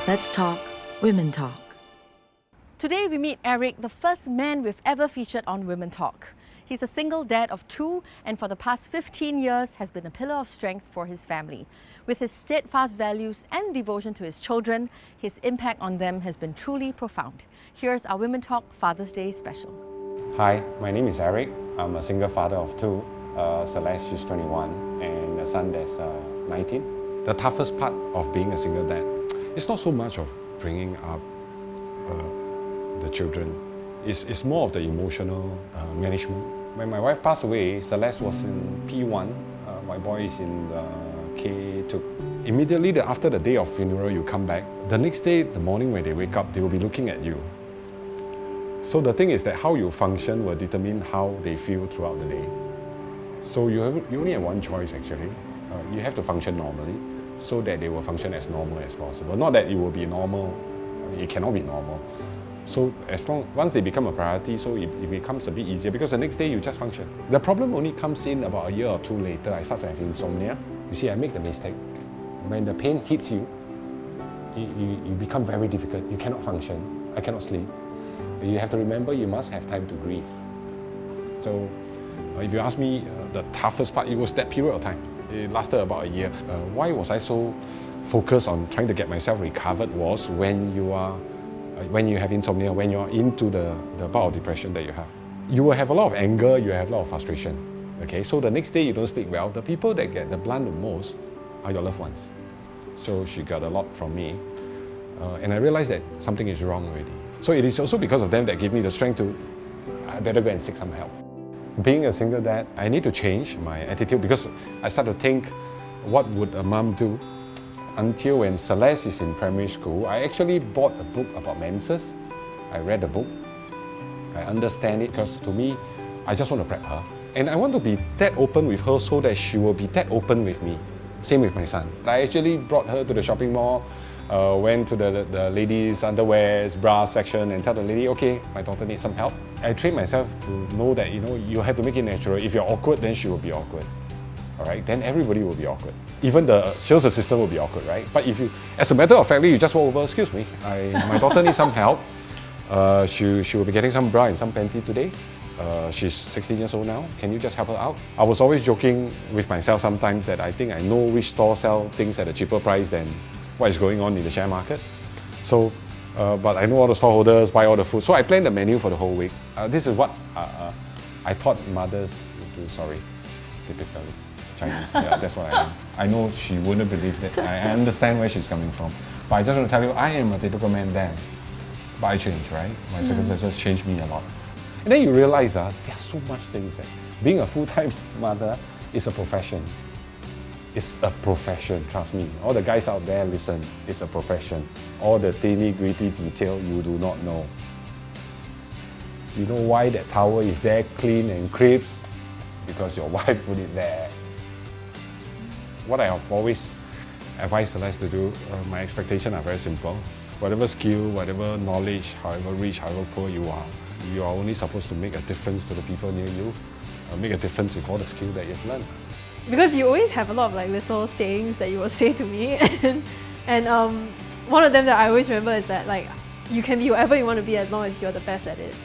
Let's talk WomenTalk. Today we meet Eric, the first man we've ever featured on WomenTalk. He's a single dad of 2 and for the past 15 years has been a pillar of strength for his family. With his steadfast values and devotion to his children, his impact on them has been truly profound. Here's our WomenTalk Father's Day special. Hi, my name is Eric. I'm a single father of 2. Celeste, she's 21, and a son that's 19. The toughest part of being a single dad, it's not so much of bringing up the children. It's more of the emotional management. When my wife passed away, Celeste was in P1, my boy is in K2. Immediately after the day of funeral, you come back. The next day, the morning when they wake up, they will be looking at you. So the thing is that how you function will determine how they feel throughout the day. So you only have one choice actually. You have to function normally so that they will function as normal as possible. Not that it will be normal, it cannot be normal. So once they become a priority, so it becomes a bit easier because the next day you just function. The problem only comes in about a year or 2 later. I start to have insomnia. You see, I make the mistake. When the pain hits you, you become very difficult. You cannot function. I cannot sleep. You have to remember you must have time to grieve. So if you ask me, the toughest part, it was that period of time. It lasted about a year. Why was I so focused on trying to get myself recovered was when you have insomnia, when you're into the bout of depression that you have. You will have a lot of anger, you have a lot of frustration. Okay, so the next day you don't sleep well. The people that get the blunt the most are your loved ones. So she got a lot from me. And I realized that something is wrong already. So it is also because of them that gave me the strength to, I better go and seek some help. Being a single dad, I need to change my attitude because I start to think, what would a mom do? Until when Celeste is in primary school, I actually bought a book about menses. I read the book. I understand it because to me, I just want to prep her. And I want to be that open with her so that she will be that open with me. Same with my son. I actually brought her to the shopping mall, went to the ladies' underwear, bra section and tell the lady, okay, my daughter needs some help. I trained myself to know that you have to make it natural. If you're awkward, then she will be awkward. All right, then everybody will be awkward. Even the sales assistant will be awkward, right? But if you, as a matter of fact, you just walk over, excuse me, my daughter needs some help. She will be getting some bra and some panty today. She's 16 years old now. Can you just help her out? I was always joking with myself sometimes that I think I know which store sell things at a cheaper price than what is going on in the share market. So, but I know all the storeholders, buy all the food. So I planned the menu for the whole week. This is what I taught mothers to do, sorry, typically Chinese. Yeah, that's what I am. I know she wouldn't believe that. I understand where she's coming from. But I just want to tell you, I am a typical man then. But I changed, right? My circumstances changed me a lot. And then you realize there are so much things. Being a full-time mother is a profession. It's a profession, trust me. All the guys out there, listen, it's a profession. All the teeny-gritty detail you do not know. You know why that towel is there clean and crisp? Because your wife put it there. What I have always advised Celeste to do, my expectations are very simple. Whatever skill, whatever knowledge, however rich, however poor you are only supposed to make a difference to the people near you, make a difference with all the skill that you've learned. Because you always have a lot of little sayings that you will say to me, and one of them that I always remember is that you can be whatever you want to be as long as you're the best at it.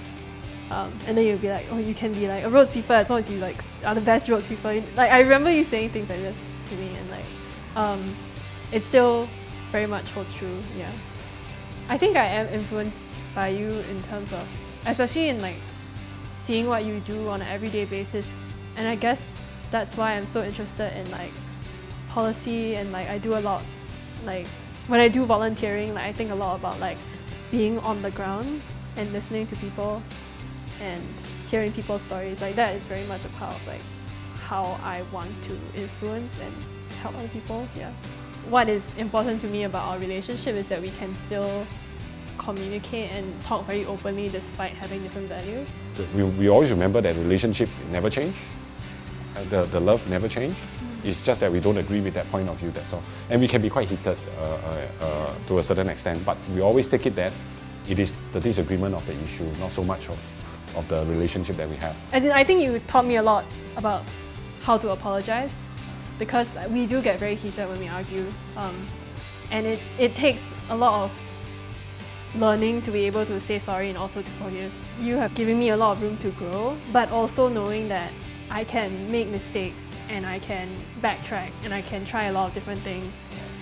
And then you'll be like, oh, you can be a road sweeper as long as you are the best road sweeper. I remember you saying things like this to me, and it still very much holds true. Yeah, I think I am influenced by you in terms of, especially in seeing what you do on an everyday basis, and I guess that's why I'm so interested in policy, and I do a lot, when I do volunteering, I think a lot about being on the ground and listening to people and hearing people's stories. That is very much a part of how I want to influence and help other people. Yeah. What is important to me about our relationship is that we can still communicate and talk very openly despite having different values. We always remember that relationship never change. The love never change. It's just that we don't agree with that point of view, that's all. And we can be quite heated to a certain extent, but we always take it that it is the disagreement of the issue, not so much of the relationship that we have. I think you taught me a lot about how to apologize, because we do get very heated when we argue. And it takes a lot of learning to be able to say sorry and also to forgive. You have given me a lot of room to grow, but also knowing that I can make mistakes and I can backtrack and I can try a lot of different things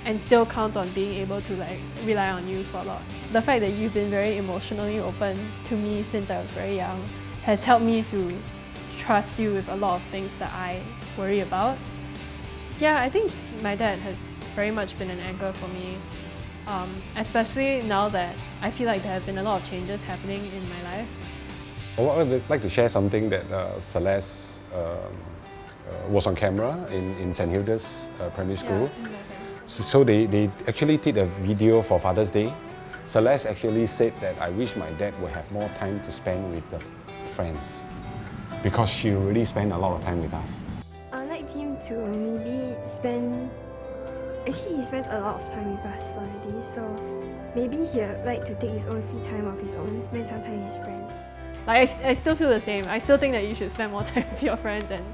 and still count on being able to rely on you for a lot. The fact that you've been very emotionally open to me since I was very young has helped me to trust you with a lot of things that I worry about. Yeah, I think my dad has very much been an anchor for me, especially now that I feel like there have been a lot of changes happening in my life. I would like to share something that Celeste was on camera in St. Hilda's primary school. Yeah, So they actually did a video for Father's Day. Celeste actually said that I wish my dad would have more time to spend with the friends because she really spent a lot of time with us. I'd like him to maybe spend... Actually, he spends a lot of time with us already, so maybe he'd like to take his own free time of his own, spend some time with his friends. I still feel the same. I still think that you should spend more time with your friends, and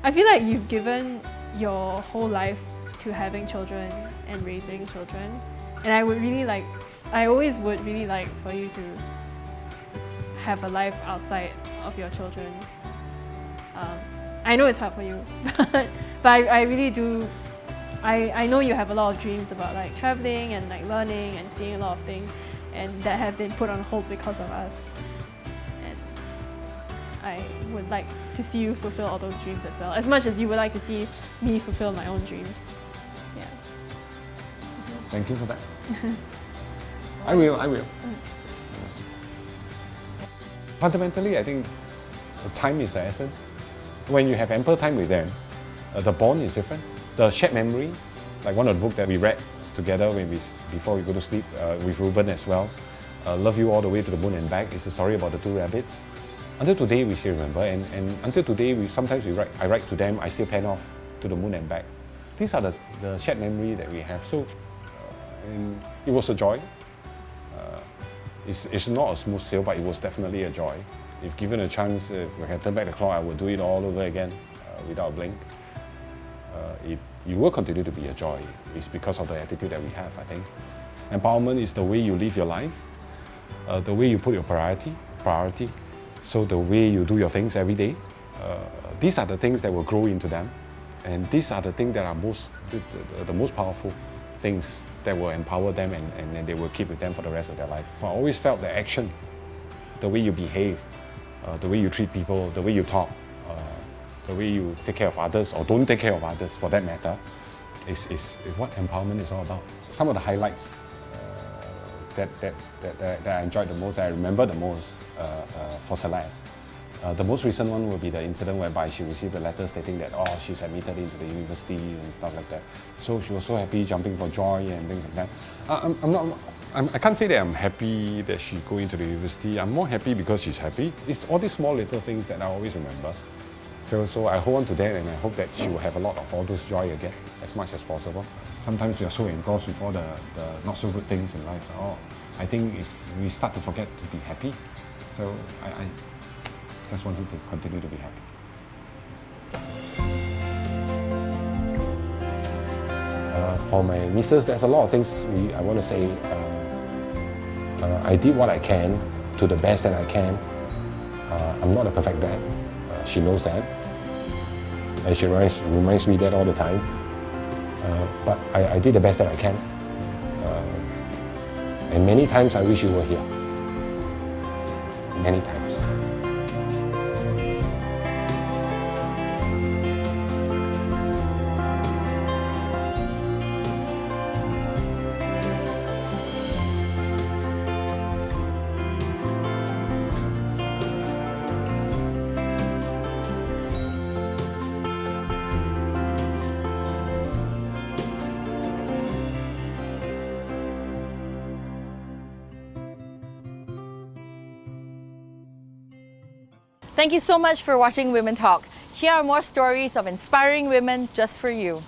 I feel like you've given your whole life to having children and raising children, and I always would really like for you to have a life outside of your children. I know it's hard for you, but I really do. I know you have a lot of dreams about traveling and learning and seeing a lot of things, and that have been put on hold because of us. And I would like to see you fulfill all those dreams as well, as much as you would like to see me fulfill my own dreams. Yeah. Thank you for that. I will. Fundamentally, I think time is the essence. When you have ample time with them, the bond is different. The shared memories, like one of the books that we read together before we go to sleep with Ruben as well, Love You All the Way to the Moon and Back, is the story about the two rabbits. Until today, we still remember, and until today, sometimes I write to them, I still pen off to the moon and back. These are the shared memory that we have. So, and it was a joy. It's not a smooth sail, but it was definitely a joy. If given a chance, if I can turn back the clock, I would do it all over again without a blink. You will continue to be a joy. It's because of the attitude that we have, I think. Empowerment is the way you live your life, the way you put your priority. So the way you do your things every day. These are the things that will grow into them. And these are the things that are the most powerful things that will empower them and they will keep with them for the rest of their life. I always felt the action, the way you behave, the way you treat people, the way you talk, the way you take care of others or don't take care of others for that matter, is what empowerment is all about. Some of the highlights that I enjoyed the most, that I remember the most for Celeste. The most recent one will be the incident whereby she received a letter stating that she's admitted into the university and stuff like that. So she was so happy, jumping for joy and things like that. I can't say that I'm happy that she go into the university. I'm more happy because she's happy. It's all these small little things that I always remember. So I hold on to that, and I hope that she will have a lot of all those joy again, as much as possible. Sometimes we are so engrossed with all the not so good things in life. I think we start to forget to be happy. So I just want you to continue to be happy. That's it. For my missus, there's a lot of things I want to say. I did what I can to the best that I can. I'm not a perfect dad. She knows that. And she reminds me that all the time. But I did the best that I can. And many times I wish you were here. Many times. Thank you so much for watching Women Talk. Here are more stories of inspiring women just for you.